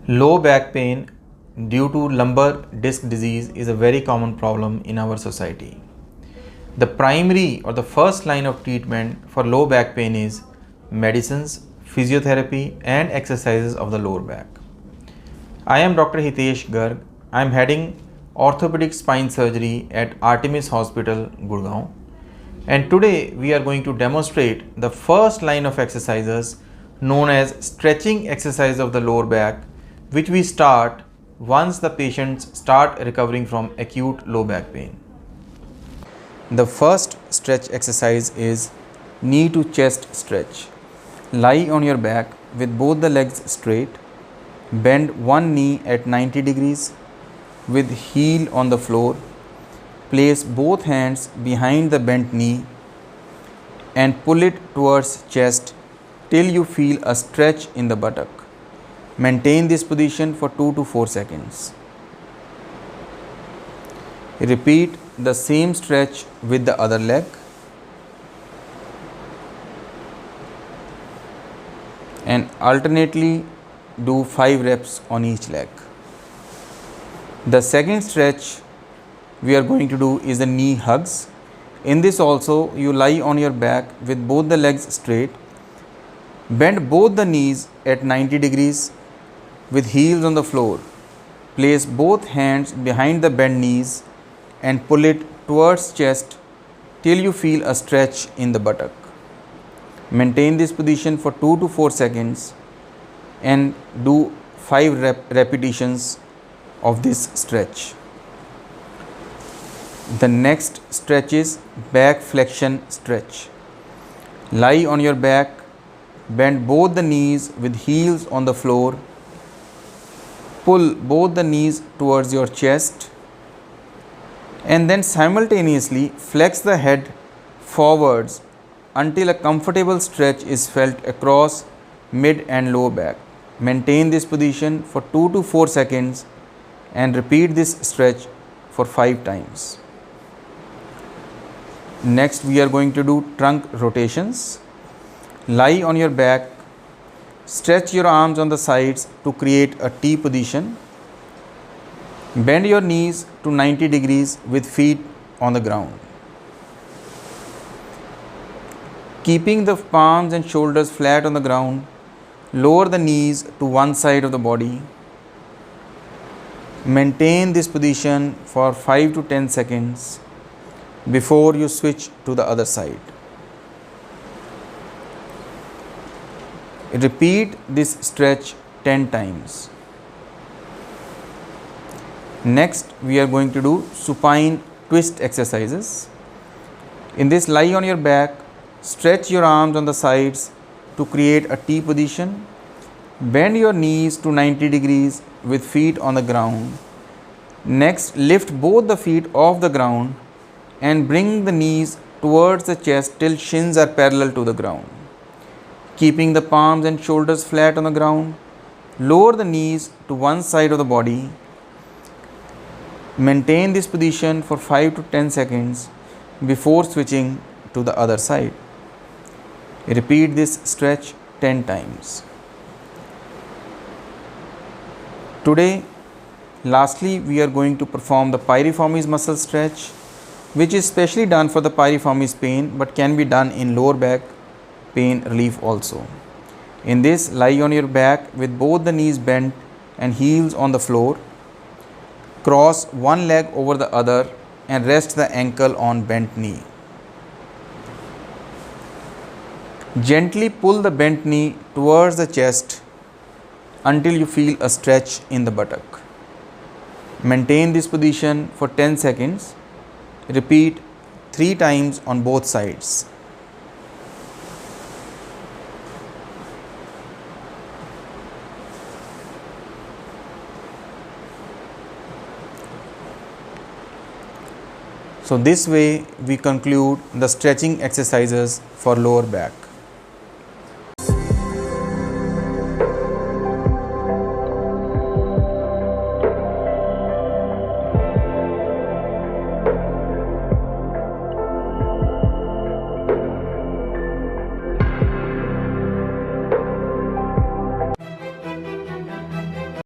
Low back pain due to lumbar disc disease is a very common problem in our society. The primary or the first line of treatment for low back pain is medicines, physiotherapy and exercises of the lower back. I am Dr. Hitesh Garg. I am heading orthopedic spine surgery at Artemis Hospital, Gurgaon. And today we are going to demonstrate the first line of exercises known as stretching exercise of the lower back, which we start once the patients start recovering from acute low back pain. The first stretch exercise is knee to chest stretch. Lie on your back with both the legs straight. Bend one knee at 90 degrees with heel on the floor. Place both hands behind the bent knee and pull it towards chest till you feel a stretch in the buttock. Maintain this position for 2 to 4 seconds. Repeat the same stretch with the other leg. And alternately do 5 reps on each leg. The second stretch we are going to do is the knee hugs. In this also you lie on your back with both the legs straight. Bend both the knees at 90 degrees with heels on the floor. Place both hands behind the bent knees and pull it towards chest till you feel a stretch in the buttock. Maintain this position for 2 to 4 seconds and do 5 repetitions of this stretch. The next stretch is back flexion stretch. Lie on your back, bend both the knees with heels on the floor. Pull both the knees towards your chest and then simultaneously flex the head forwards until a comfortable stretch is felt across mid and low back. Maintain this position for 2 to 4 seconds and repeat this stretch for 5 times. Next we are going to do trunk rotations. Lie on your back, stretch your arms on the sides to create a T position. Bend your knees to 90 degrees with feet on the ground. Keeping the palms and shoulders flat on the ground, lower the knees to one side of the body. Maintain this position for 5 to 10 seconds before you switch to the other side. Repeat this stretch 10 times. Next, we are going to do supine twist exercises. In this, lie on your back, stretch your arms on the sides to create a T position. Bend your knees to 90 degrees with feet on the ground. Next, lift both the feet off the ground and bring the knees towards the chest till shins are parallel to the ground. Keeping the palms and shoulders flat on the ground, lower the knees to one side of the body. Maintain this position for 5 to 10 seconds before switching to the other side. Repeat this stretch 10 times. Today, lastly, we are going to perform the piriformis muscle stretch, which is specially done for the piriformis pain but can be done in lower back pain relief also. In this, lie on your back with both the knees bent and heels on the floor. Cross one leg over the other and rest the ankle on bent knee. Gently pull the bent knee towards the chest until you feel a stretch in the buttock. Maintain this position for 10 seconds. Repeat 3 times on both sides. So this way we conclude the stretching exercises for lower back.